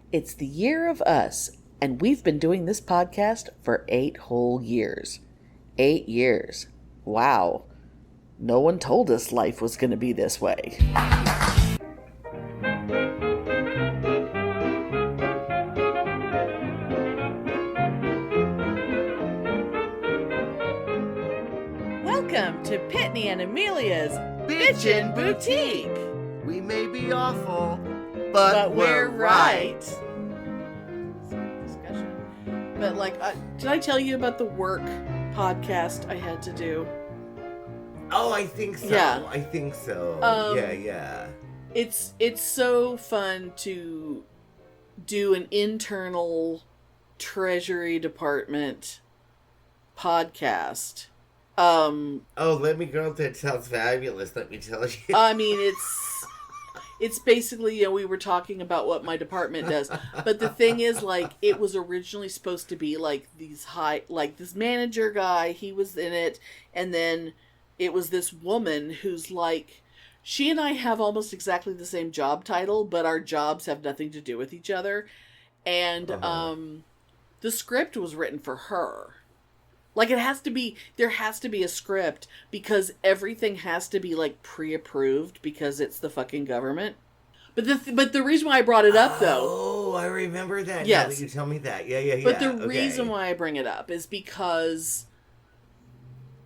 It's the year of us, and we've been doing this podcast for 8 whole years. 8 years. Wow. No one told us life was going to be this way. Welcome to Pitney and Amelia's Bitchen Boutique. We may be awful, but we're right. Discussion. But did I tell you about the work podcast I had to do? Oh, I think so. Yeah. I think so. Yeah. It's so fun to do an internal Treasury Department podcast. Let me go. That sounds fabulous. Let me tell you. I mean, it's basically, we were talking about what my department does. But the thing is, it was originally supposed to be this manager guy, he was in it. And then it was this woman who's she and I have almost exactly the same job title, but our jobs have nothing to do with each other. And, the script was written for her. There has to be a script because everything has to be pre-approved because it's the fucking government. But the reason why I brought it up though. Oh, I remember that. Yes. Now that you tell me that. Yeah. But the reason why I bring it up is because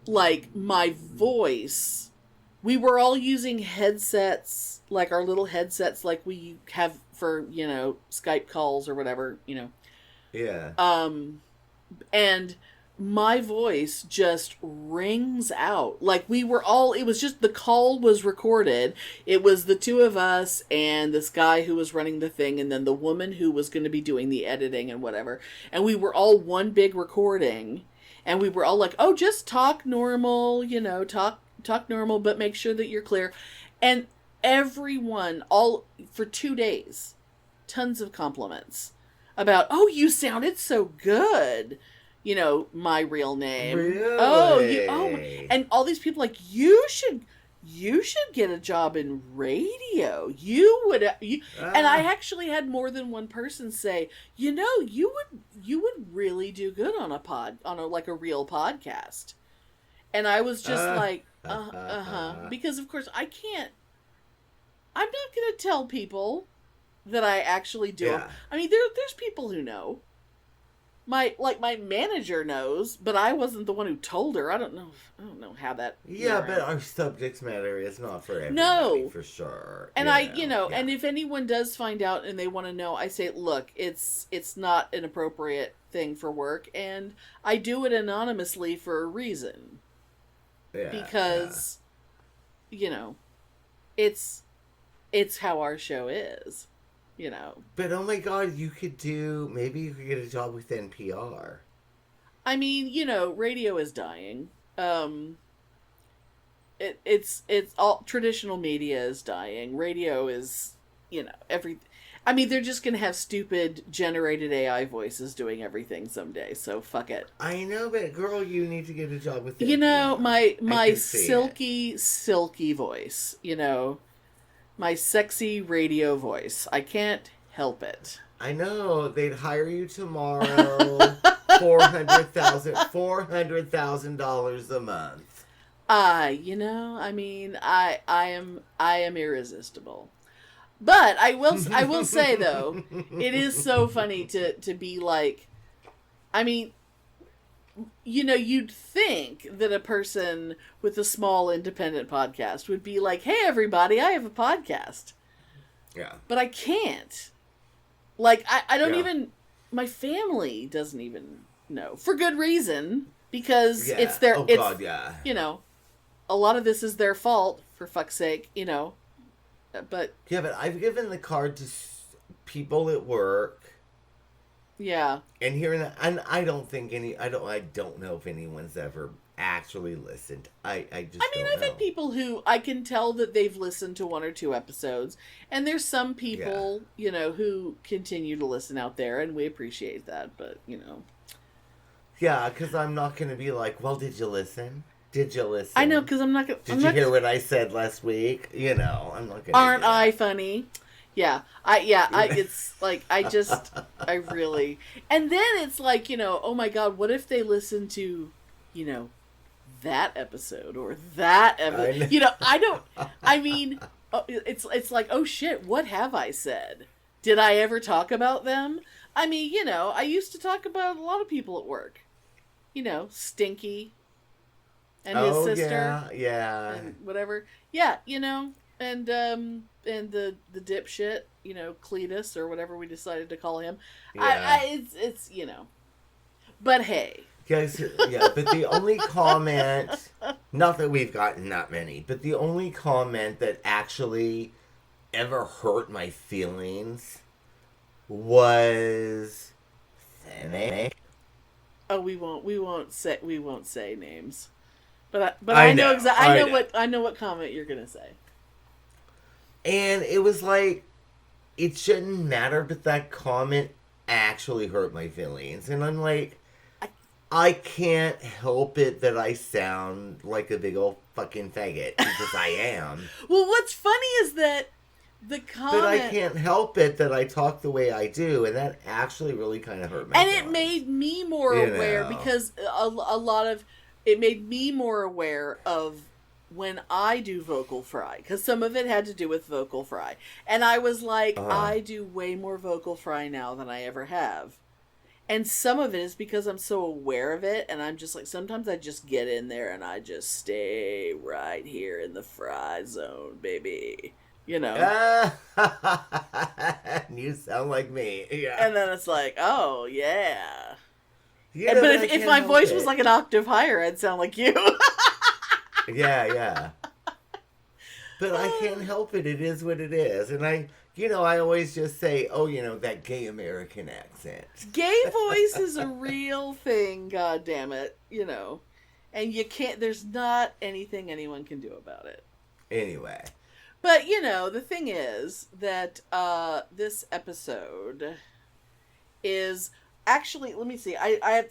my voice, we were all using headsets, our little headsets we have for, Skype calls or whatever, Yeah. And my voice just rings out. It was just, the call was recorded. It was the two of us and this guy who was running the thing and then the woman who was going to be doing the editing and whatever. And we were all one big recording and we were all oh, just talk normal, talk normal, but make sure that you're clear. And everyone, for 2 days, tons of compliments about, oh, you sounded so good. My real name. Really? And all these people you should get a job in radio. You would, and I actually had more than one person say, you would really do good on a real podcast. And I was just because of course I'm not going to tell people that I actually do. Yeah. I mean, there's people who know. My manager knows, but I wasn't the one who told her. I don't know how that. Yeah, but our subject matter is not for everybody. No, for sure. And and if anyone does find out and they want to know, I say, look, it's not an appropriate thing for work, and I do it anonymously for a reason. Yeah. Because, it's how our show is. But oh my god, maybe you could get a job with NPR. I mean, radio is dying. It's all traditional media is dying. Radio is, I mean, they're just gonna have stupid generated AI voices doing everything someday. So fuck it. I know, but girl, you need to get a job with NPR. My silky voice. My sexy radio voice. I can't help it. I know. They'd hire you tomorrow. $400,000 a month. I am irresistible. But I will say though, it is so funny to be you'd think that a person with a small independent podcast would be hey everybody, I have a podcast. Yeah. But I can't. I don't even, my family doesn't even know. For good reason. Because it's their, a lot of this is their fault, for fuck's sake, But. Yeah, but I've given the card to people at work. Yeah. And and I don't know if anyone's ever actually listened. I've had people who I can tell that they've listened to 1 or 2 episodes, and there's some people, who continue to listen out there, and we appreciate that, but, Yeah, because I'm not going to be well, did you listen? Did you listen? I know, because I'm not going to... Did you hear what I said last week? I'm not going to... Aren't I funny? Yeah, it's like, I really, and then it's like, oh my God, what if they listen to, you know, that episode or that episode? I don't, I mean, it's like, oh shit, what have I said? Did I ever talk about them? I mean, I used to talk about a lot of people at work. Stinky and his Oh sister yeah, yeah, and whatever. Yeah, and the dipshit, Cletus or whatever we decided to call him. yeah. It's but hey. Guys, yeah, but the only comment, not that we've gotten that many, but the only comment that actually ever hurt my feelings was Oh, we won't say names. But I know exactly. I know what comment you're gonna say. And it was like, it shouldn't matter, but that comment actually hurt my feelings. And I'm like, I can't help it that I sound like a big old fucking faggot, because I am. Well, what's funny is that the comment... But I can't help it that I talk the way I do, and that actually really kind of hurt my feelings. And it made me more aware, because a lot of... It made me more aware of when I do vocal fry, because some of it had to do with vocal fry. And I was like, I do way more vocal fry now than I ever have. And some of it is because I'm so aware of it, and I'm just like, sometimes I just get in there and I just stay right here in the fry zone, baby. You sound like me. Yeah. And then it's like, oh, yeah. Yeah, but if my voice was like an octave higher, I'd sound like you. Yeah. But I can't help it. It is what it is. And I always just say, oh, that gay American accent. Gay voice is a real thing, God damn it. And you can't, there's not anything anyone can do about it. Anyway. But, the thing is that this episode is... Actually, let me see. I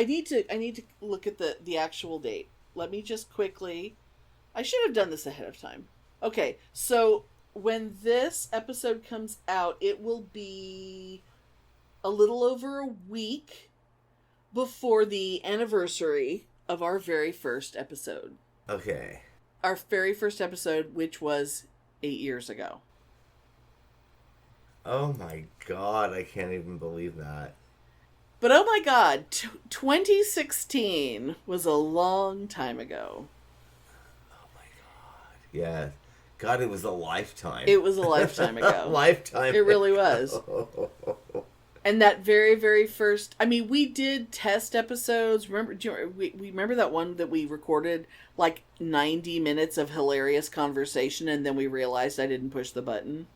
need to look at the actual date. Let me just quickly... I should have done this ahead of time. Okay, so when this episode comes out, it will be a little over a week before the anniversary of our very first episode. Okay. Our very first episode, which was 8 years ago. Oh my God, I can't even believe that. But oh my God, 2016 was a long time ago. Oh my God. Yeah. God, it was a lifetime. It was a lifetime ago. Lifetime. It really was. And that very, very first... I mean, we did test episodes. We remember that one that we recorded like 90 minutes of hilarious conversation, and then we realized I didn't push the button?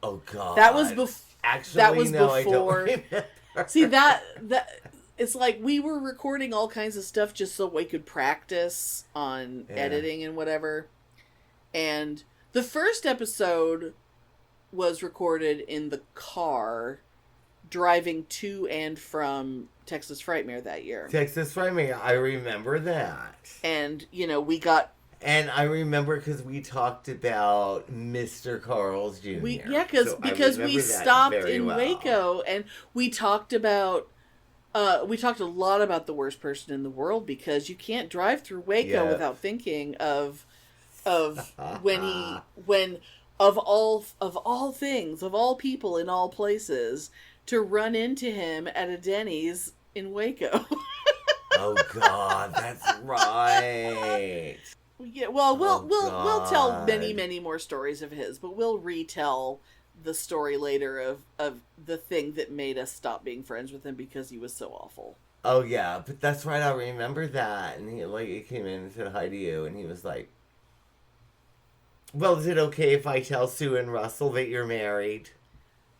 Oh God. That was before... Actually, that was no, before. I don't remember. See, that it's like we were recording all kinds of stuff just so we could practice on editing and whatever. And the first episode was recorded in the car driving to and from Texas Frightmare that year. Texas Frightmare, I remember that. And, we got... And I remember because we talked about Mr. Carl's Jr. Because we stopped in Waco, and we talked about we talked a lot about the worst person in the world, because you can't drive through Waco without thinking of when of all things, of all people in all places, to run into him at a Denny's in Waco. Oh God, that's right. Yeah, well, we'll tell many more stories of his, but we'll retell the story later of the thing that made us stop being friends with him because he was so awful. Oh yeah, but that's right. I remember that, and he came in and said hi to you, and he was like, "Well, is it okay if I tell Sue and Russell that you're married?"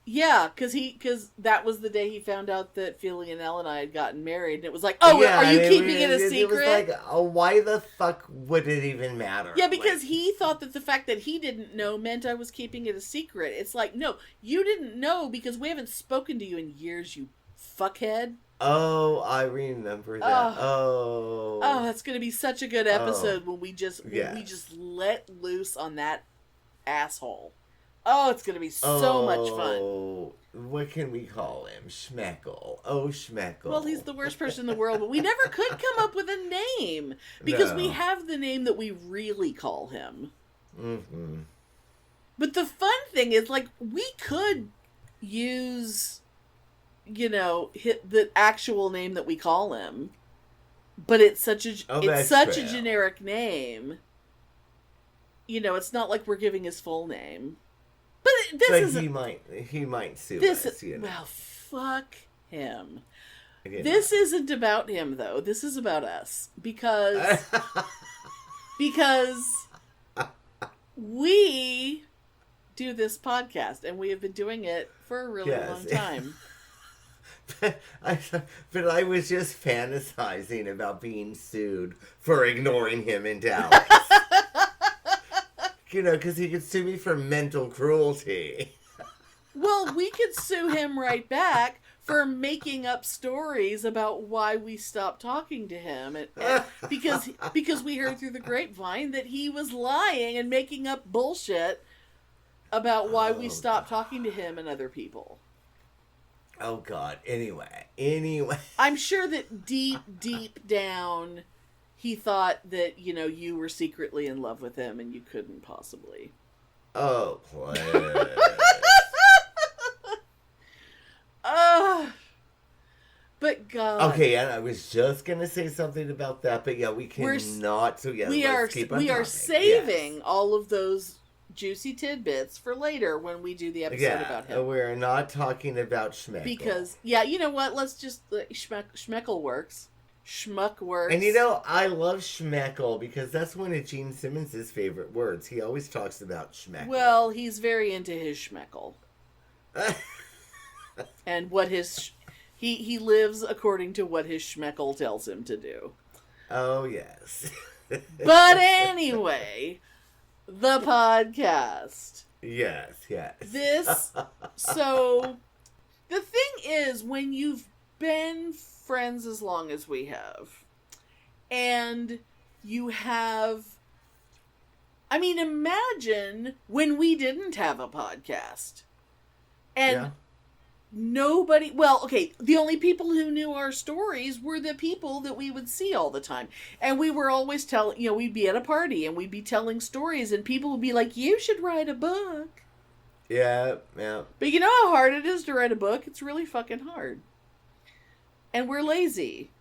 Yeah, because that was the day he found out that Philly and Elle and I had gotten married, and it was like, oh, are you keeping it a secret? It was like, oh, why the fuck would it even matter? Yeah, because he thought that the fact that he didn't know meant I was keeping it a secret. It's like, no, you didn't know because we haven't spoken to you in years, you fuckhead. Oh, I remember that. Oh, that's gonna be such a good episode when we just let loose on that asshole. Oh, it's going to be so much fun. Oh, what can we call him? Schmeckle. Oh, Schmeckle. Well, he's the worst person in the world, but we never could come up with a name because we have the name that we really call him. Mm-hmm. But the fun thing is, like, we could use, the actual name that we call him, but it's such a a generic name. It's not like we're giving his full name. But he might sue us. Well, fuck him. This isn't about him, though. This is about us because we do this podcast, and we have been doing it for a really long time. But I was just fantasizing about being sued for ignoring him in Dallas. Because he could sue me for mental cruelty. Well, we could sue him right back for making up stories about why we stopped talking to him. Because we heard through the grapevine that he was lying and making up bullshit about why we stopped talking to him and other people. Oh, God. Anyway. I'm sure that deep down, he thought that, you were secretly in love with him and you couldn't possibly. Oh, please. But God. Okay, and I was just going to say something about that, but yeah, we cannot. So yeah, let's keep on we are talking. saving all of those juicy tidbits for later when we do the episode about him. We're not talking about Schmeckle. Because, you know what? Let's just... Schmeckle works. Schmuck works. And I love Schmeckle because that's one of Gene Simmons' favorite words. He always talks about Schmeckle. Well, he's very into his Schmeckle. And what his... He lives according to what his Schmeckle tells him to do. Oh, yes. But anyway, the podcast. Yes. So, the thing is, when you've been friends as long as we have, and you have... I mean, imagine when we didn't have a podcast. And... nobody, the only people who knew our stories were the people that we would see all the time. And we were always telling, we'd be at a party and we'd be telling stories and people would be like, you should write a book. Yeah. But you know how hard it is to write a book? It's really fucking hard. And we're lazy.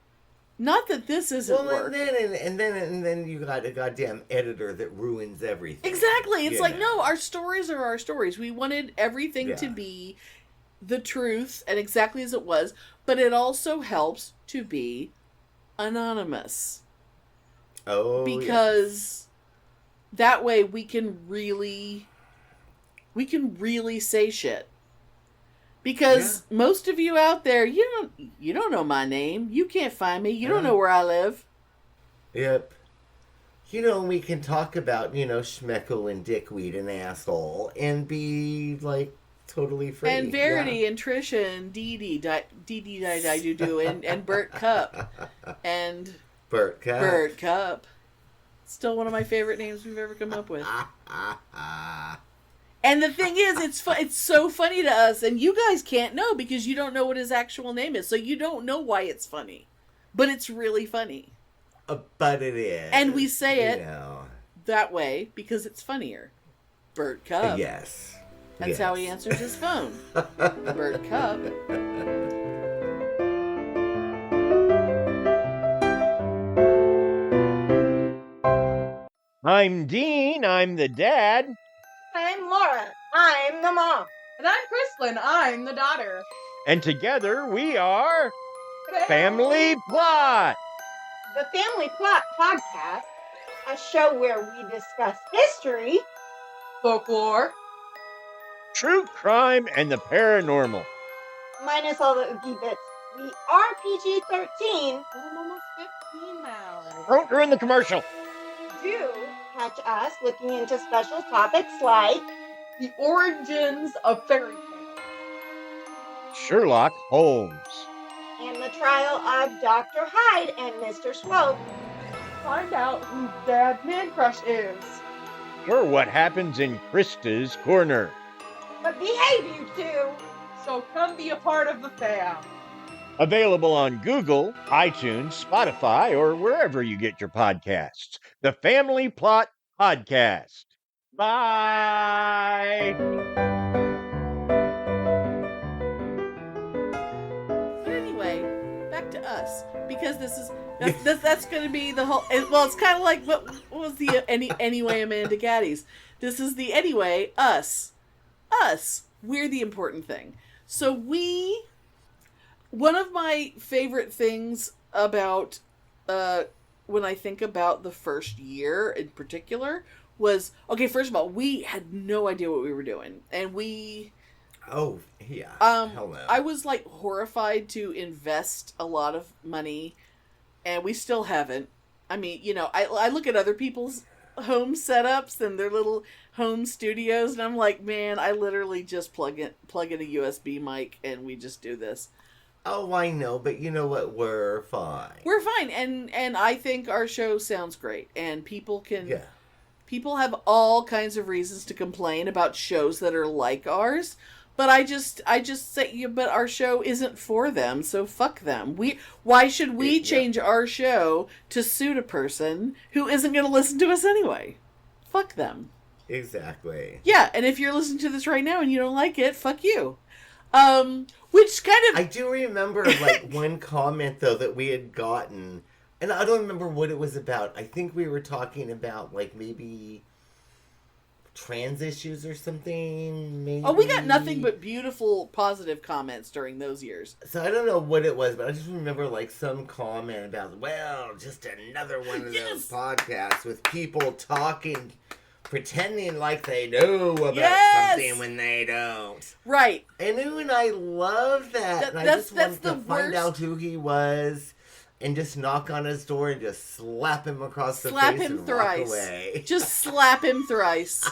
Not that this isn't work. And then you got a goddamn editor that ruins everything. Exactly. It's like, no, our stories are our stories. We wanted everything to be the truth and exactly as it was, but it also helps to be anonymous. Oh, because that way we can really say shit. Because most of you out there, you don't know my name. You can't find me. You don't know where I live. Yep. We can talk about, Schmeckle and Dickweed and asshole and be like totally free. And Verity and Trisha and Dee and Bert Cup. And Bert Cup. Still one of my favorite names we've ever come up with. And the thing is, it's so funny to us, and you guys can't know because you don't know what his actual name is, so you don't know why it's funny. But it's really funny. But it is. And we say it that way because it's funnier. Bert Cup. Yes. That's how he answers his phone. Bert Cup. I'm Dean. I'm the dad. I'm Laura. I'm the mom. And I'm Kristlyn. I'm the daughter. And together we are Family Plot. The Family Plot Podcast, a show where we discuss history, folklore, true crime, and the paranormal. Minus all the oogie bits. We are PG-13. I'm almost 15 now. Don't ruin the commercial. Do catch us looking into special topics like the origins of fairy tales, Sherlock Holmes, and the trial of Dr. Hyde and Mr. Swope. Find out who Dad Man Crush is, or what happens in Krista's Corner. but behave, you two. So come be a part of the fam. Available on Google, iTunes, Spotify, or wherever you get your podcasts. The Family Plot Podcast. Bye. But anyway, back to us, because that's going to be the whole. Well, it's kind of like what was the anyway Amanda Gaddy's. This is the anyway us. We're the important thing. So one of my favorite things about when I think about the first year in particular was, okay, first of all, we had no idea what we were doing, and Oh, yeah. Hell no. I was like horrified to invest a lot of money, and we still haven't. I mean, I look at other people's home setups and their little home studios, and I'm like, man, I literally just plug in a USB mic and we just do this. Oh, I know, but you know what? We're fine. We're fine, and I think our show sounds great, and people have all kinds of reasons to complain about shows that are like ours. But I just say, but our show isn't for them, so fuck them. Why should we change our show to suit a person who isn't going to listen to us anyway? Fuck them. Exactly. Yeah, and if you're listening to this right now and you don't like it, fuck you. Which kind of... I do remember, like, one comment, though, that we had gotten, and I don't remember what it was about. I think we were talking about, like, maybe trans issues or something, maybe. Oh, we got nothing but beautiful, positive comments during those years. So I don't know what it was, but I just remember, like, some comment about, well, just another one of those podcasts with people talking, pretending like they know about something when they don't. Right. And I love that. And I just wanted to find out who he was and just knock on his door and just slap him across the face and walk away. Just slap him thrice.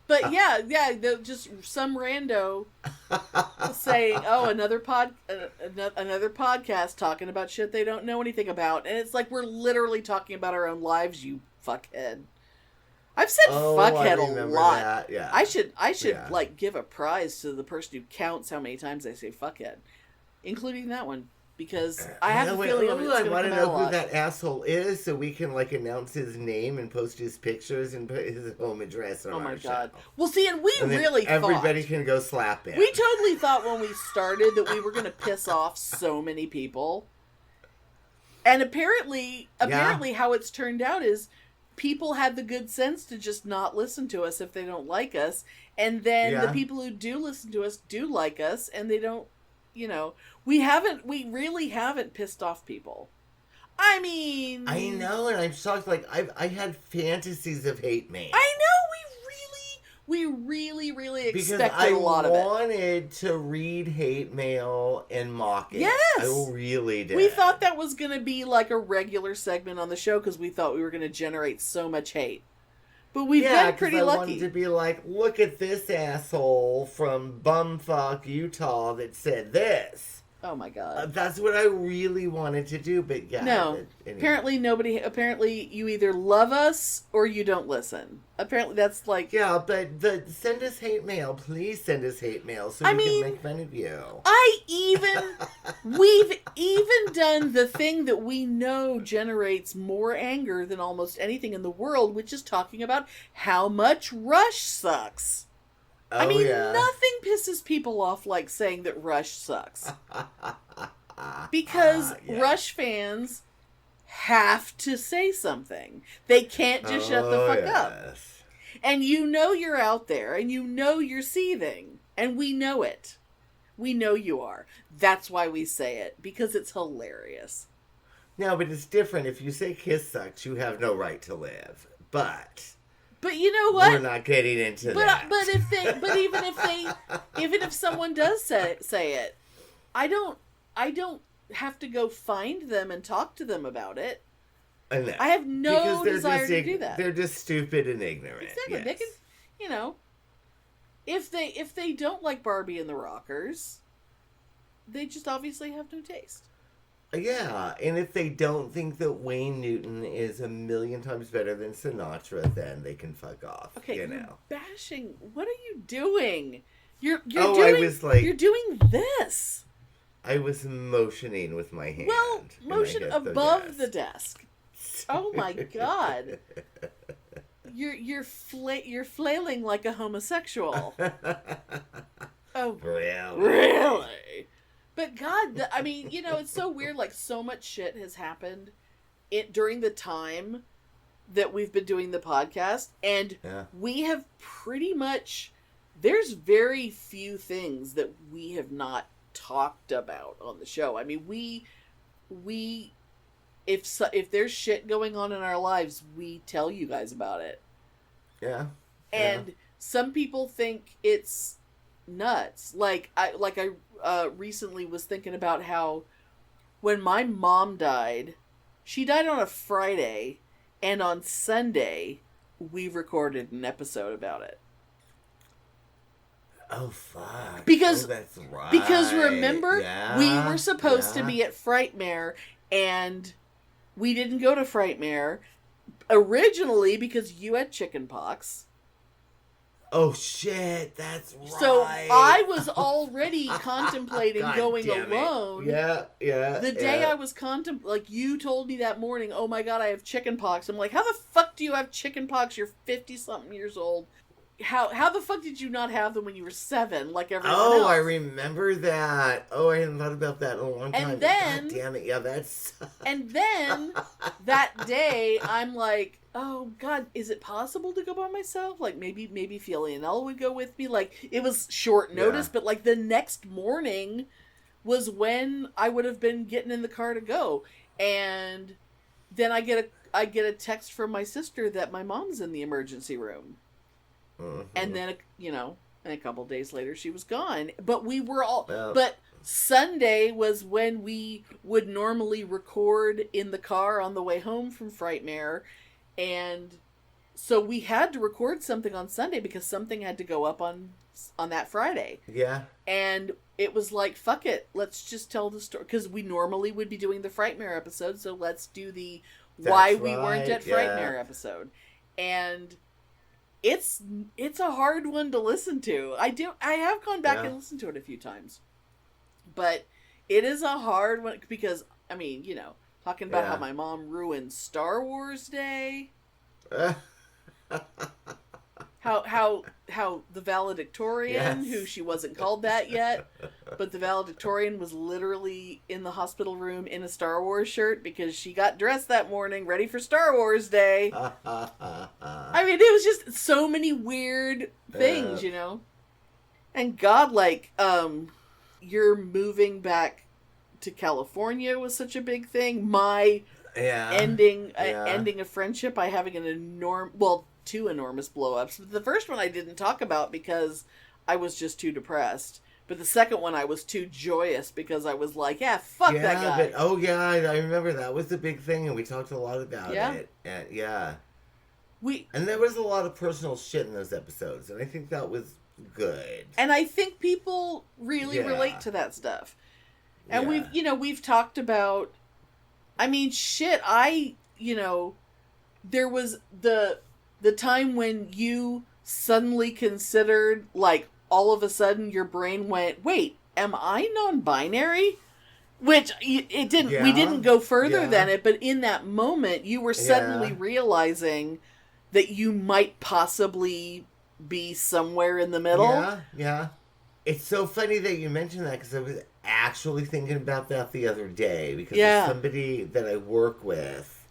But yeah, just some rando saying, "Oh, another podcast talking about shit they don't know anything about," and it's like we're literally talking about our own lives. You fuckhead. I've said fuckhead a lot. That. Yeah. I should like give a prize to the person who counts how many times I say fuckhead, including that one. Because I have a feeling it's going to come out a lot. I want to know who that asshole is so we can, like, announce his name and post his pictures and put his home address on our show. Well, see, and we really thought... everybody can go slap him. We totally thought when we started that we were going to piss off so many people. And apparently how it's turned out is people had the good sense to just not listen to us if they don't like us. And then the people who do listen to us do like us, and they don't... we really haven't pissed off people. I mean... I know, and I'm shocked, like, I had fantasies of hate mail. I know, we really expected a lot of it. Because I wanted to read hate mail and mock it. Yes! I really did. We thought that was going to be like a regular segment on the show, because we thought we were going to generate so much hate. But we've been pretty lucky. I wanted to be like, look at this asshole from bumfuck Utah that said this. Oh my god. That's what I really wanted to do, but yeah. No. Anyway. Apparently you either love us or you don't listen. Apparently that's like... Yeah, but send us hate mail. Please send us hate mail so we can make fun of you. We've even done the thing that we know generates more anger than almost anything in the world, which is talking about how much Rush sucks. Nothing pisses people off like saying that Rush sucks. Because Rush fans have to say something. They can't just shut the fuck up. And you're out there, and you're seething. And we know it. We know you are. That's why we say it. Because it's hilarious. No, but it's different. If you say Kiss sucks, you have no right to live. But you know what? We're not getting into that. Even if someone does say it, I don't have to go find them and talk to them about it. I have no desire to do that. They're just stupid and ignorant. Exactly. Yes. They can, if they don't like Barbie and the Rockers, they just obviously have no taste. Yeah, and if they don't think that Wayne Newton is a million times better than Sinatra, then they can fuck off. Okay, you you're know. bashing. What are you doing? You're Oh, doing. I was like, you're doing this. I was motioning with my hand. Well, and I motion hit the above the desk. desk. Oh my god. You're flailing like a homosexual. Oh, really? But God, I mean, it's so weird. Like, so much shit has happened during the time that we've been doing the podcast, and we have pretty much. There's very few things that we have not talked about on the show. I mean, if there's shit going on in our lives, we tell you guys about it. Yeah. And some people think it's nuts. Like I recently was thinking about how when my mom died, she died on a Friday, and on Sunday we recorded an episode about it. Oh fuck! Because that's right. Because remember, we were supposed to be at Frightmare, and we didn't go to Frightmare originally because you had chickenpox. Oh shit, that's right. So I was already contemplating going alone. Yeah. The day I was you told me that morning, oh my god, I have chickenpox. I'm like, how the fuck do you have chickenpox? You're 50-something years old. How the fuck did you not have them when you were 7, like everyone else? Oh, I remember that. Oh, I hadn't thought about that in a long time. And then, God damn it, yeah, that's... And then, that day, I'm like, oh god, is it possible to go by myself? Like, maybe Fiona would go with me. Like, it was short notice, but like the next morning was when I would have been getting in the car to go. And then I get a text from my sister that my mom's in the emergency room. Mm-hmm. And then, a couple days later, she was gone. But we were all... But Sunday was when we would normally record in the car on the way home from Frightmare. And so we had to record something on Sunday because something had to go up on that Friday. Yeah. And it was like, fuck it. Let's just tell the story. Because we normally would be doing the Frightmare episode. So let's do the why we weren't at Frightmare episode. And... It's a hard one to listen to. I have gone back and listened to it a few times. But it is a hard one because, I mean, talking about how my mom ruined Star Wars Day. How the valedictorian, who she wasn't called that yet, but the valedictorian was literally in the hospital room in a Star Wars shirt because she got dressed that morning ready for Star Wars Day. I mean, it was just so many weird things, And God, you're moving back to California was such a big thing. My ending a friendship by having two enormous blow-ups. The first one I didn't talk about because I was just too depressed. But the second one I was too joyous because I was like, fuck that guy. But, I remember that was the big thing, and we talked a lot about it. And, and there was a lot of personal shit in those episodes, and I think that was good. And I think people really relate to that stuff. And we've talked about, I mean, shit, there was the time when you suddenly considered, like, all of a sudden your brain went, wait, am I non-binary? Which it didn't. We didn't go further than it, but in that moment, you were suddenly realizing that you might possibly be somewhere in the middle. Yeah. It's so funny that you mentioned that because I was actually thinking about that the other day because there's somebody that I work with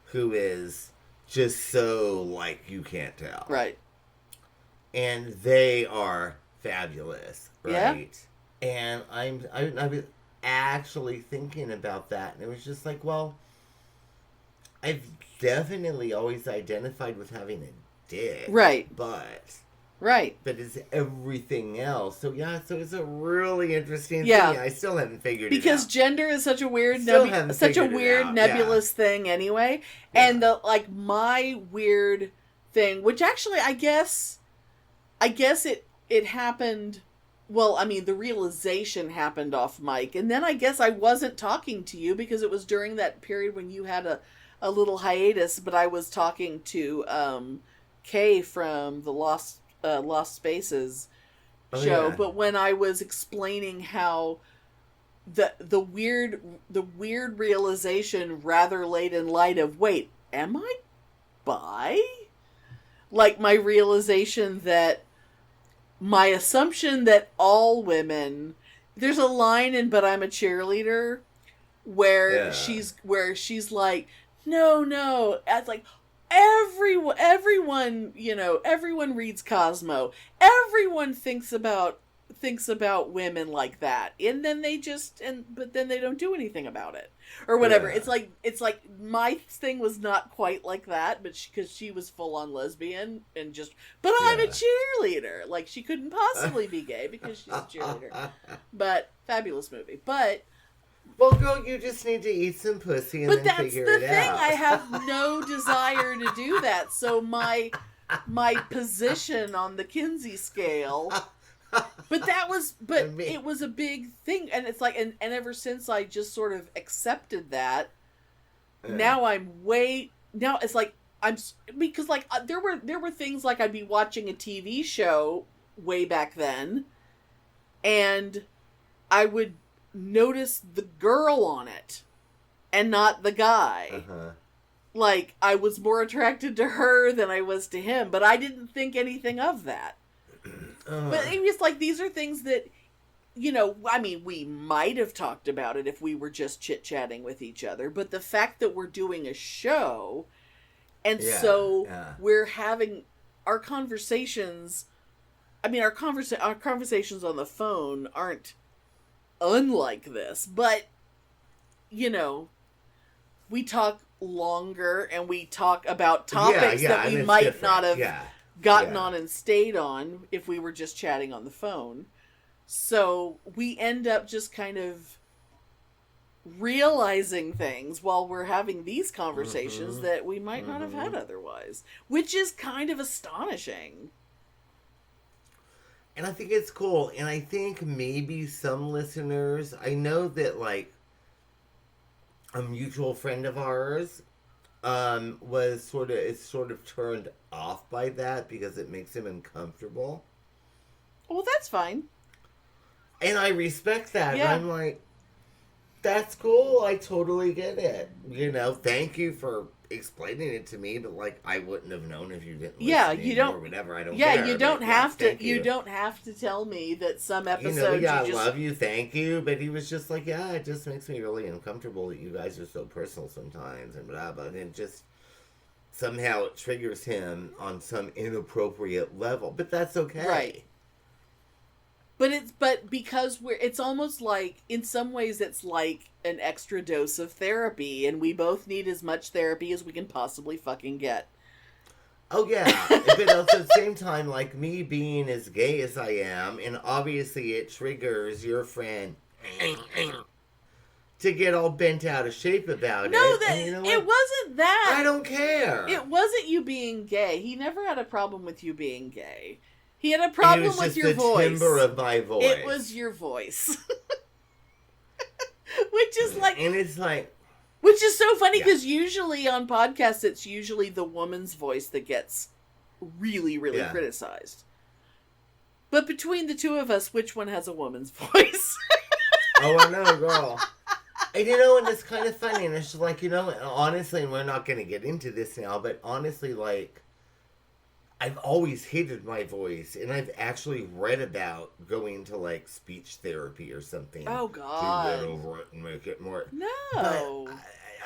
who is just so, like, you can't tell. Right. And they are fabulous, right? Yeah. And I was actually thinking about that, and it was just like, well, I've definitely always identified with having a dick. Right. But it's everything else. So it's a really interesting thing. I still haven't figured it out. Because gender is such a weird nebulous thing anyway. Yeah. And my weird thing, which actually I guess it happened well, I mean, the realization happened off mic, and then I guess I wasn't talking to you because it was during that period when you had a little hiatus, but I was talking to Kay from the Lost Spaces show. Yeah. But when I was explaining how the weird realization rather late in light of, wait, am I bi? Like, my realization that my assumption that all women, there's a line in But I'm a Cheerleader where she's like, no, it's like everyone, everyone reads Cosmo, everyone thinks about women like that, and then but then they don't do anything about it or whatever. It's like my thing was not quite like that, but because she was full on lesbian and just, but I'm a cheerleader, like she couldn't possibly be gay because she's a cheerleader. But fabulous movie. But well, girl, you just need to eat some pussy and then figure it out. But that's the thing. I have no desire to do that. So my position on the Kinsey scale. It was a big thing, and it's like, and ever since I just sort of accepted that, now it's like because like there were things like I'd be watching a TV show way back then, and I would notice the girl on it and not the guy. Uh-huh. Like, I was more attracted to her than I was to him, but I didn't think anything of that. But it was like, these are things that, I mean, we might have talked about it if we were just chit-chatting with each other, but the fact that we're doing a show, and we're having our conversations, I mean, our conversations on the phone aren't unlike this, but, we talk longer, and we talk about topics that we might not have gotten on and stayed on if we were just chatting on the phone. So we end up just kind of realizing things while we're having these conversations that we might not have had otherwise, which is kind of astonishing. And I think it's cool. And I think maybe some listeners, I know that like a mutual friend of ours was sort of turned off by that because it makes him uncomfortable. Well, that's fine. And I respect that. Yeah. I'm like, that's cool. I totally get it. Thank you for explaining it to me, but like I wouldn't have known if you didn't listen you don't, or whatever. I don't care. care. You don't have to you don't have to tell me that some episodes I love you, thank you, but he was just like, yeah, it just makes me really uncomfortable that you guys are so personal sometimes and blah blah, and it just somehow it triggers him on some inappropriate level, but that's okay. Right. But because it's almost like, in some ways it's like an extra dose of therapy, and we both need as much therapy as we can possibly fucking get. Oh yeah, but also at the same time, like me being as gay as I am, and obviously it triggers your friend to get all bent out of shape about it. No, it wasn't that. I don't care. It wasn't you being gay. He never had a problem with you being gay. He had a problem with your voice. It was just the timbre of my voice. It was your voice. Which is like... And it's like... Which is so funny, because usually on podcasts, it's usually the woman's voice that gets really, really criticized. But between the two of us, which one has a woman's voice? Oh, I know, girl. And and it's kind of funny, and it's just like, honestly, and we're not going to get into this now, but honestly, like, I've always hated my voice, and I've actually read about going to, like, speech therapy or something. Oh, God. To get over it and make it more... No. But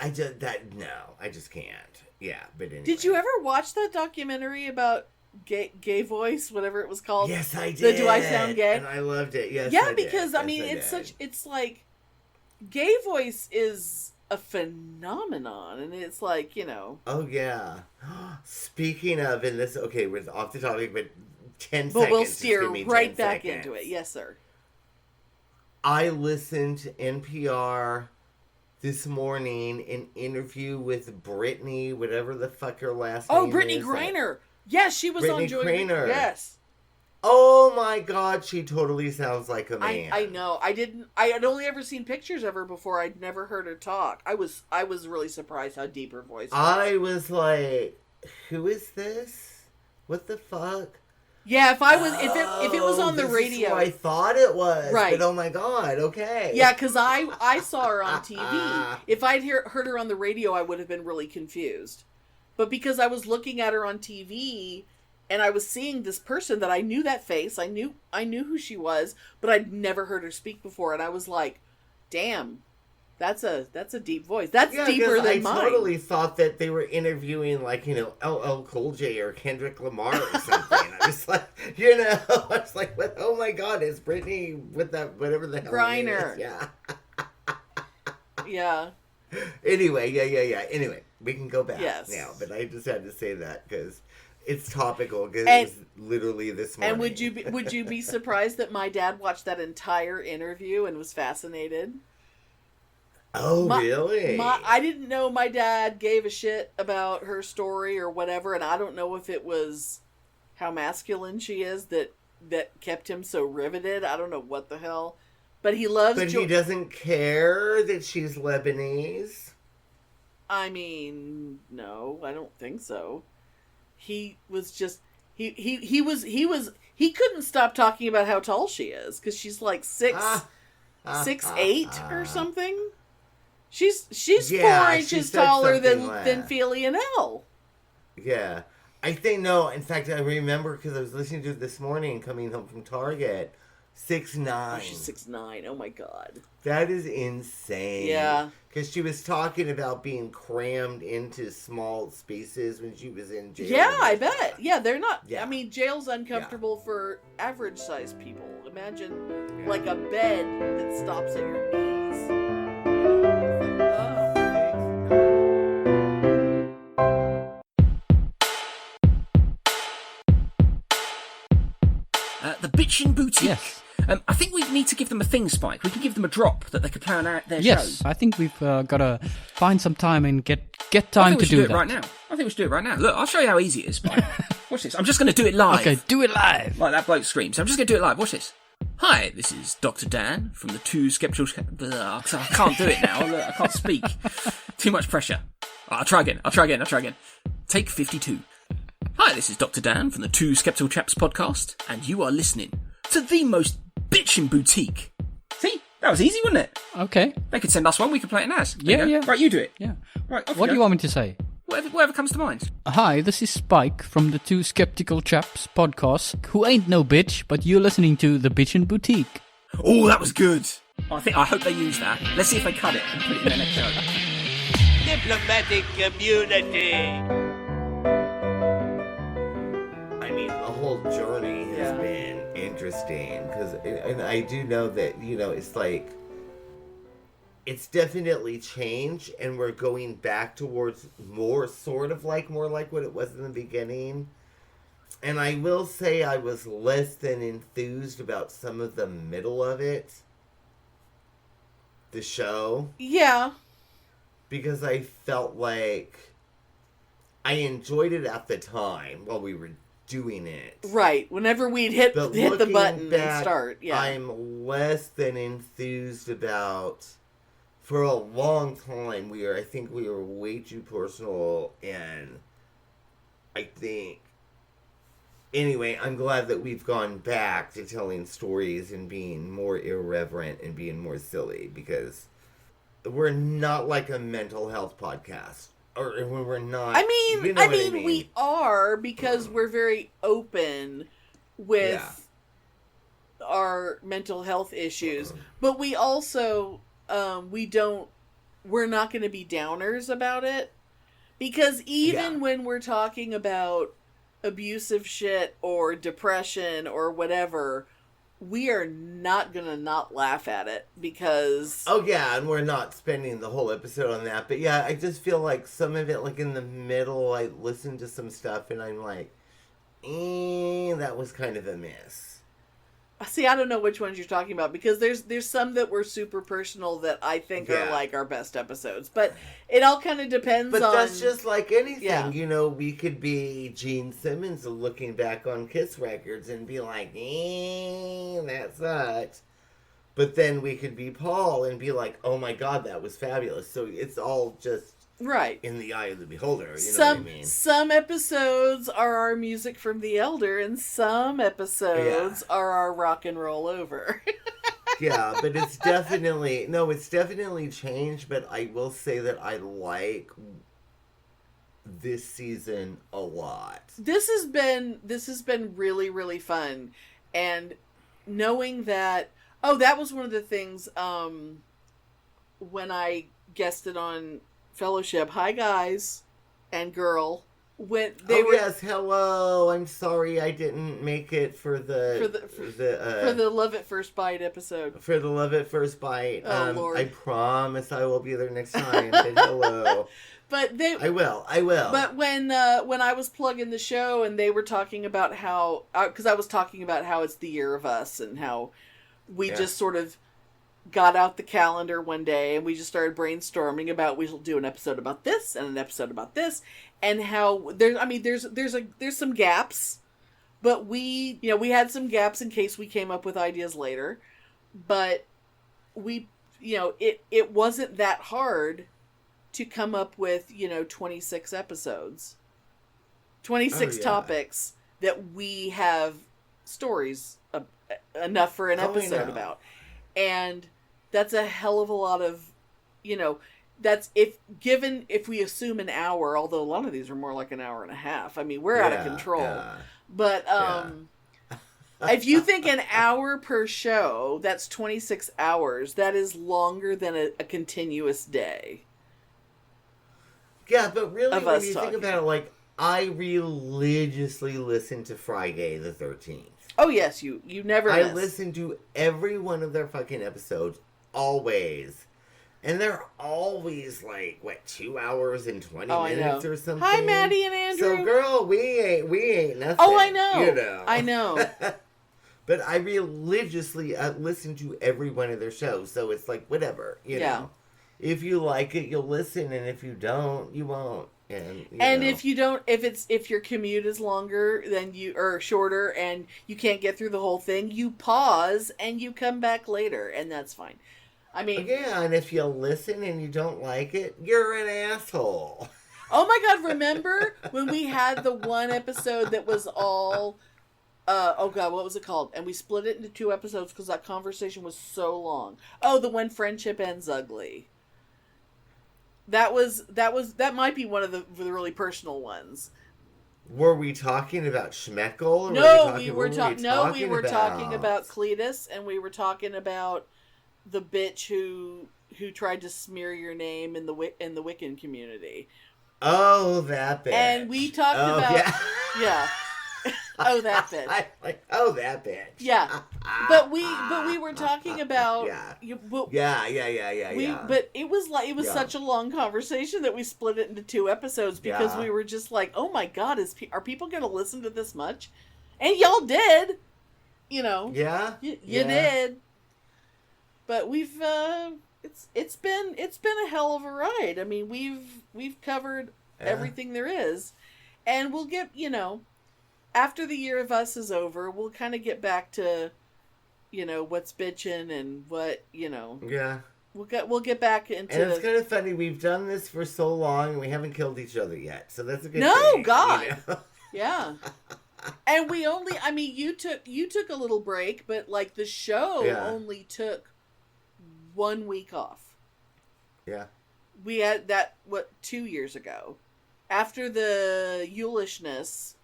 I just can't. Yeah, but anyway. Did you ever watch that documentary about gay voice, whatever it was called? Yes, I did. Do I Sound Gay? And I loved it. Yes, yeah, I because, did. I mean, it's like, gay voice is a phenomenon, and it's like, Oh, yeah. Speaking of, and this, okay, we're off the topic, but 10 but seconds. We'll steer right back seconds. into it. Yes, sir. I listened to NPR this morning, an interview with Brittany, whatever the fuck her last name is. Oh, Brittany Griner. Yes, she was Brittany on Joy. Griner. Yes. Oh my God, she totally sounds like a man. I know. I had only ever seen pictures of her before. I'd never heard her talk. I was really surprised how deep her voice was. I was like, who is this? What the fuck? Yeah, if it was on the radio, is who I thought it was. Right. But oh my God, okay. Yeah, because I saw her on TV. If I'd heard her on the radio, I would have been really confused. But because I was looking at her on TV and I was seeing this person that I knew that face, I knew who she was, but I'd never heard her speak before, and I was like, damn. That's a deep voice. That's deeper than mine. I totally thought that they were interviewing, like, LL Cool J or Kendrick Lamar or something. I was like, I was like, what? Oh my God, it's Brittany with that, whatever the hell Griner. it is. Yeah. Yeah. Anyway, yeah. Anyway, we can go back Yes. now, but I just had to say that because it's topical, because it was literally this morning. And would you be surprised that my dad watched that entire interview and was fascinated? Oh, really? I didn't know my dad gave a shit about her story or whatever, and I don't know if it was how masculine she is that kept him so riveted. I don't know what the hell. But he loves... But he doesn't care that she's Lebanese? I mean, no, I don't think so. He was just... He couldn't stop talking about how tall she is, because she's like 6'8" or something. She's 4 inches taller than Feely and Elle. Yeah. I think, no, in fact, I remember because I was listening to it this morning coming home from Target. 6'9". Oh, she's 6'9". Oh my God. That is insane. Yeah. Because she was talking about being crammed into small spaces when she was in jail. Yeah, I bet. Yeah, they're not... Yeah. I mean, jail's uncomfortable for average-sized people. Imagine, like, a bed that stops at your knees. The Bitchen Boutique. Yes. I think we need to give them a thing, Spike. We can give them a drop that they could play on their Yes, show. I think we've got to find some time and get time to do that. Right now. I think we should do it right now. Look, I'll show you how easy it is, Spike. Watch this. I'm just going to do it live. Okay, do it live. Like that bloke screams. I'm just going to do it live. Watch this. Hi, this is Dr. Dan from the Two Skeptical... I can't do it now. Look, I can't speak. Too much pressure. I'll try again. Take 52. Hi, this is Dr. Dan from the Two Skeptical Chaps podcast, and you are listening to the most bitchin' boutique. See? That was easy, wasn't it? Okay. They could send us one, we could play it as. Yeah. Right, you do it. Yeah. Right, What do you want me to say? Whatever comes to mind. Hi, this is Spike from the Two Skeptical Chaps podcast, who ain't no bitch, but you're listening to the Bitchin' Boutique. Oh, that was good. I hope they use that. Let's see if they cut it and put it in their next show. Diplomatic community. I mean, the whole journey has been interesting and I do know that, it's like, it's definitely changed and we're going back towards more like what it was in the beginning. And I will say I was less than enthused about some of the middle of it. The show. Yeah. Because I felt like I enjoyed it at the time while we were doing it. Right. Whenever we'd hit the button and start. Yeah. I'm less than enthused about... For a long time, I think we were way too personal, and I think... Anyway, I'm glad that we've gone back to telling stories and being more irreverent and being more silly, because we're not like a mental health podcast. Or we're not... I mean, we are, because we're very open with our mental health issues. But we also... we're not going to be downers about it, because even when we're talking about abusive shit or depression or whatever, we are not going to not laugh at it, because... Oh yeah, and we're not spending the whole episode on that, but yeah, I just feel like some of it, like in the middle, I listen to some stuff and I'm like, that was kind of a miss. See, I don't know which ones you're talking about, because there's some that were super personal that I think are like our best episodes, but it all kind of depends on... But that's just like anything, Yeah. you know, we could be Gene Simmons looking back on Kiss records and be like, that sucks. But then we could be Paul and be like, oh my God, that was fabulous. So it's all just... Right. In the eye of the beholder, you know what I mean? Some episodes are our music from The Elder, and some episodes are our rock and roll over. Yeah, but it's definitely changed, but I will say that I like this season a lot. This has been really, really fun. And knowing that, that was one of the things, when I guested on Fellowship, hi guys and girl, when they were... yes, hello, I'm sorry I didn't make it for the Love at First Bite episode. For the Love at First Bite. Lord. I promise I will be there next time. But hello. But I will. But when I was plugging the show and they were talking about how, because I was talking about how it's the year of us and how we just sort of got out the calendar one day and we just started brainstorming about, we'll do an episode about this and an episode about this, and how there's some gaps, but we had some gaps in case we came up with ideas later, but it wasn't that hard to come up with 26 episodes, 26 topics that we have stories enough for an episode about. And that's a hell of a lot of, that's if we assume an hour, although a lot of these are more like an hour and a half. I mean, we're out of control. Yeah. But if you think an hour per show, that's 26 hours. That is longer than a continuous day. Yeah, but really, when you think about it, like, I religiously listen to Friday the 13th. Oh, yes, you never miss. I listen to every one of their fucking episodes, always. And they're always, 2 hours and 20 minutes or something? Hi, Maddie and Andrew. So, girl, we ain't nothing. Oh, I know. I know. But I religiously listen to every one of their shows, so it's whatever, you know. If you like it, you'll listen, and if you don't, you won't. And if you don't, if your commute is longer than or shorter and you can't get through the whole thing, you pause and you come back later, and that's fine. I mean, yeah, and if you listen and you don't like it, you're an asshole. Oh my God, remember when we had the one episode that was all what was it called? And we split it into 2 episodes because that conversation was so long. Oh, the When Friendship Ends Ugly. That might be one of the really personal ones. Were we talking about Schmeckel? No, we were talking about Cletus, and we were talking about the bitch who tried to smear your name in the Wiccan community. Oh, that bitch. And we talked about yeah. Oh, that bitch. Oh, that bitch. Yeah. But we were talking about yeah. But it was such a long conversation that we split it into 2 episodes because we were just like, oh my God, are people going to listen to this much? And y'all did. Yeah. You did. But we've it's been a hell of a ride. I mean, we've covered everything there is, and we'll get after the year of us is over, we'll kind of get back to, what's bitchin' and what, Yeah. We'll get back into. And it's kind of funny. We've done this for so long, and we haven't killed each other yet. So that's a good thing. No, God. Yeah. And we only. I mean, you took a little break, but the show only took 1 week off. Yeah. We had that 2 years ago, after the Yulishness.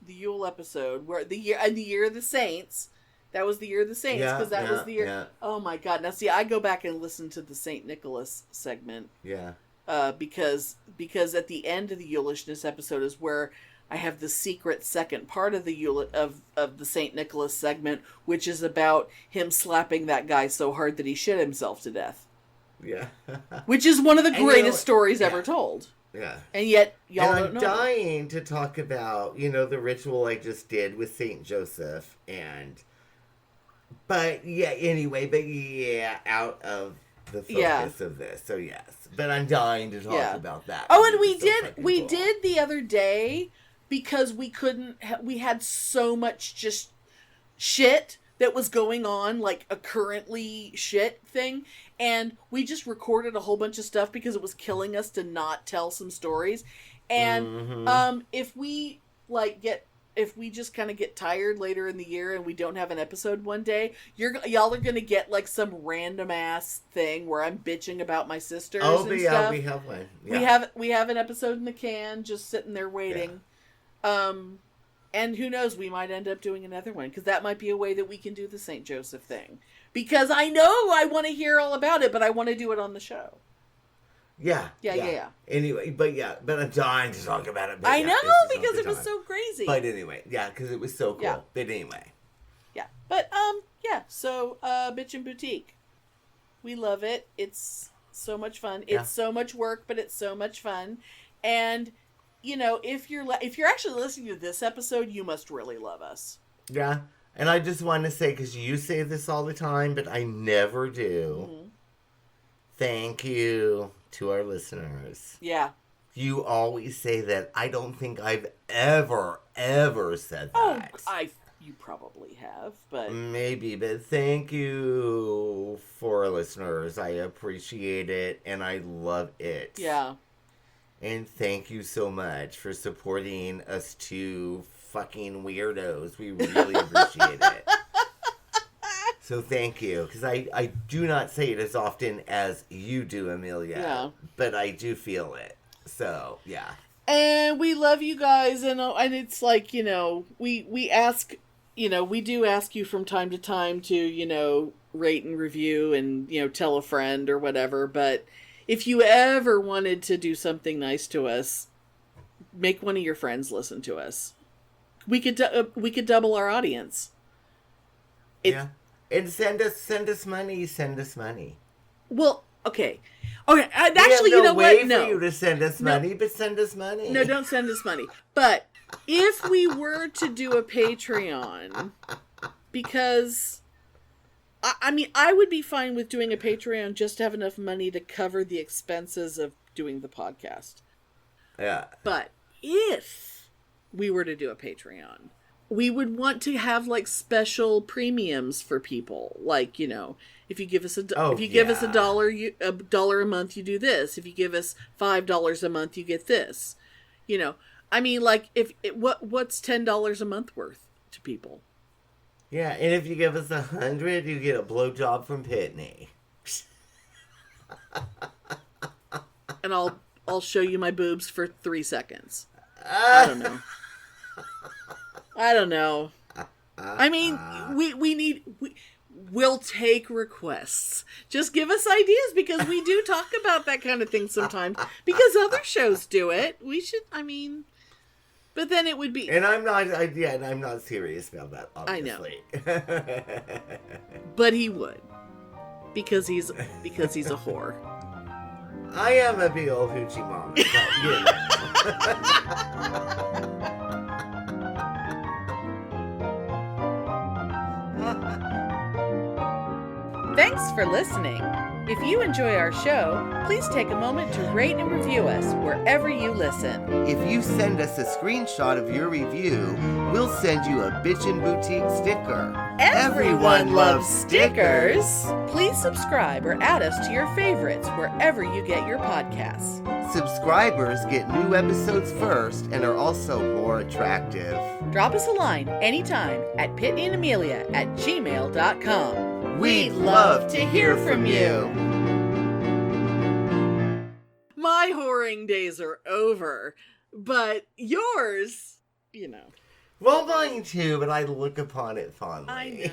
The Yule episode where the year of the Saints, that was the year of the Saints because that was the year. Yeah. Oh my God! Now see, I go back and listen to the Saint Nicholas segment. Yeah. Because at the end of the Yulishness episode is where I have the secret second part of the of the Saint Nicholas segment, which is about him slapping that guy so hard that he shit himself to death. Yeah. Which is one of the greatest stories ever told. Yeah. And yet, y'all don't know. I'm dying to talk about, the ritual I just did with St. Joseph. And But yeah, anyway, out of the focus of this. So yes, but I'm dying to talk about that. Oh, and we did the other day because we couldn't. We had so much just shit that was going on, like a currently shit thing, and we just recorded a whole bunch of stuff because it was killing us to not tell some stories. And if we just kind of get tired later in the year and we don't have an episode one day, y'all are gonna get like some random ass thing where I'm bitching about my sisters. Oh, and but stuff. we have one. Yeah. We have an episode in the can, just sitting there waiting. Yeah. And who knows, we might end up doing another one, because that might be a way that we can do the St. Joseph thing. Because I know I want to hear all about it, but I want to do it on the show. Yeah. Anyway, but I'm dying to talk about it. But I know, because it was so crazy. But anyway, because it was so cool. Yeah. But anyway. Yeah. But, so, Bitchen Boutique. We love it. It's so much fun. It's so much work, but it's so much fun. And, you know, if you're actually listening to this episode, you must really love us. Yeah. And I just want to say, because you say this all the time, but I never do. Mm-hmm. Thank you to our listeners. Yeah. You always say that. I don't think I've ever said that. Oh, you probably have, but... Maybe, but thank you for our listeners. I appreciate it, and I love it. Yeah. And thank you so much for supporting us two fucking weirdos. We really appreciate it. So thank you, because I do not say it as often as you do, Amelia, but I do feel it. So, yeah. And we love you guys, and it's like, you know, we ask, you know, we do ask you from time to time to, you know, rate and review and, you know, tell a friend or whatever, but if you ever wanted to do something nice to us, make one of your friends listen to us. We could double our audience. And send us money. Well, okay. Actually, you know what? No. For you to send us money, but send us money. No, don't send us money. But if we were to do a Patreon, because I mean, I would be fine with doing a Patreon just to have enough money to cover the expenses of doing the podcast. Yeah. But if we were to do a Patreon, we would want to have like special premiums for people. Like, you know, if you give us give us $1 a month, you do this. If you give us $5 a month, you get this. You know, I mean, like, what's $10 a month worth to people? Yeah, and if you give us 100, you get a blowjob from Pitney. And I'll show you my boobs for 3 seconds. I don't know. I mean, we'll take requests. Just give us ideas, because we do talk about that kind of thing sometimes. Because other shows do it. We should, I mean, but then it would be. And I'm not serious about that, obviously. I know. But he would. Because he's a whore. I am a big old hoochie mama. But, you know. Thanks for listening. If you enjoy our show, please take a moment to rate and review us wherever you listen. If you send us a screenshot of your review, we'll send you a Bitchen Boutique sticker. Everyone loves stickers. Please subscribe or add us to your favorites wherever you get your podcasts. Subscribers get new episodes first and are also more attractive. Drop us a line anytime at PitneyandAmelia@gmail.com. We'd love to hear from you. My whoring days are over, but yours, you know. Well, mine too, but I look upon it fondly. I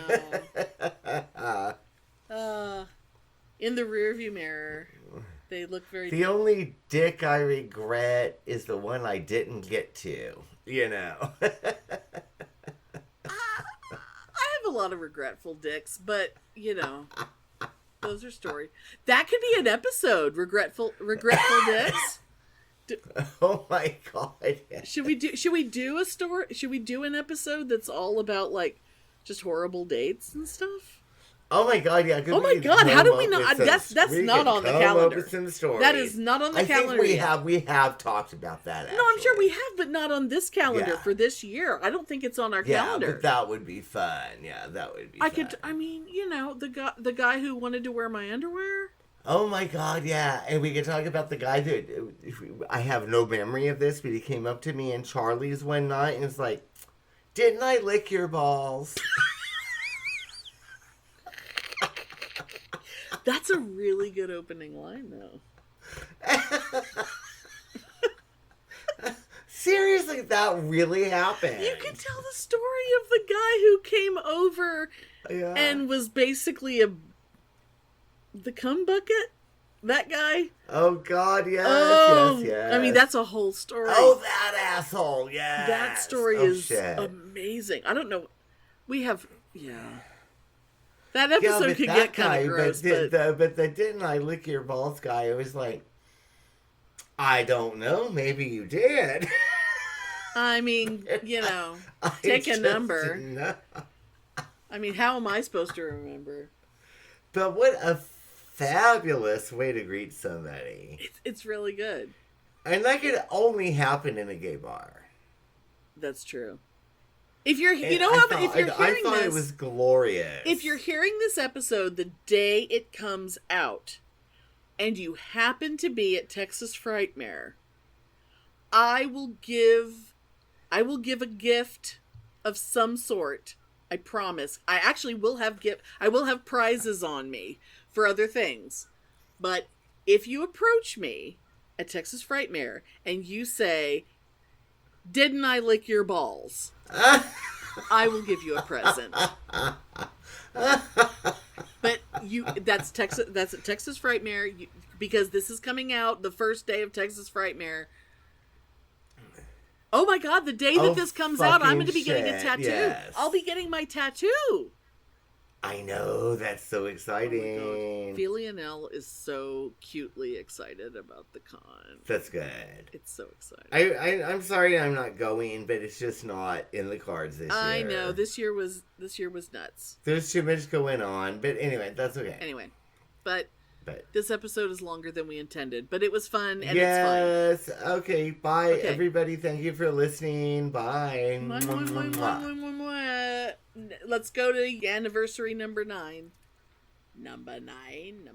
know. In the rearview mirror, they look very... The only dick I regret is the one I didn't get to, you know. I have a lot of regretful dicks, but, you know, those are stories. That could be an episode, regretful dicks. Oh my god. Should we do a story? Should we do an episode that's all about, like, just horrible dates and stuff. Oh my god, yeah. Oh my god, how do we not? That's not on the calendar. That is not on the calendar. I think we have talked about that. Actually. No, I'm sure we have, but not on this calendar for this year. I don't think it's on our calendar. Yeah, but that would be fun. Yeah, that would be. Fun. I mean, the guy who wanted to wear my underwear. Oh my god, yeah, and we could talk about the guy that I have no memory of this, but he came up to me in Charlie's one night and was like, "Didn't I lick your balls?" That's a really good opening line, though. Seriously, that really happened. You can tell the story of the guy who came over and was basically the cum bucket. That guy. Oh God, yes, yes. I mean, that's a whole story. Oh, that asshole, yes. That story is amazing. I don't know. We have, That episode could get kind of gross, but the didn't I lick your balls guy, it was like, I don't know, maybe you did. I mean, take a number. No. I mean, how am I supposed to remember? But what a fabulous way to greet somebody. It's really good. And that could only happen in a gay bar. That's true. If you're, if you're hearing I thought it was glorious. If you're hearing this episode the day it comes out, and you happen to be at Texas Frightmare, I will give a gift of some sort. I promise. I actually will have I will have prizes on me for other things. But if you approach me at Texas Frightmare and you say, "Didn't I lick your balls?" I will give you a present. But that's at Texas Frightmare, because this is coming out the first day of Texas Frightmare. Oh my god, the day that this comes out, I'm going to be getting a tattoo. Yes. I'll be getting my tattoo. I know, that's so exciting. Oh my god. Feely and Elle is so cutely excited about the con. That's good. It's so exciting. I'm sorry I'm not going, but it's just not in the cards this year. I know, this year was nuts. There's too much going on, but anyway, that's okay. Anyway, but this episode is longer than we intended, but it was fun and it's fun. Yes, okay, bye everybody. Thank you for listening. Bye. Let's go to anniversary number 9. Number 9.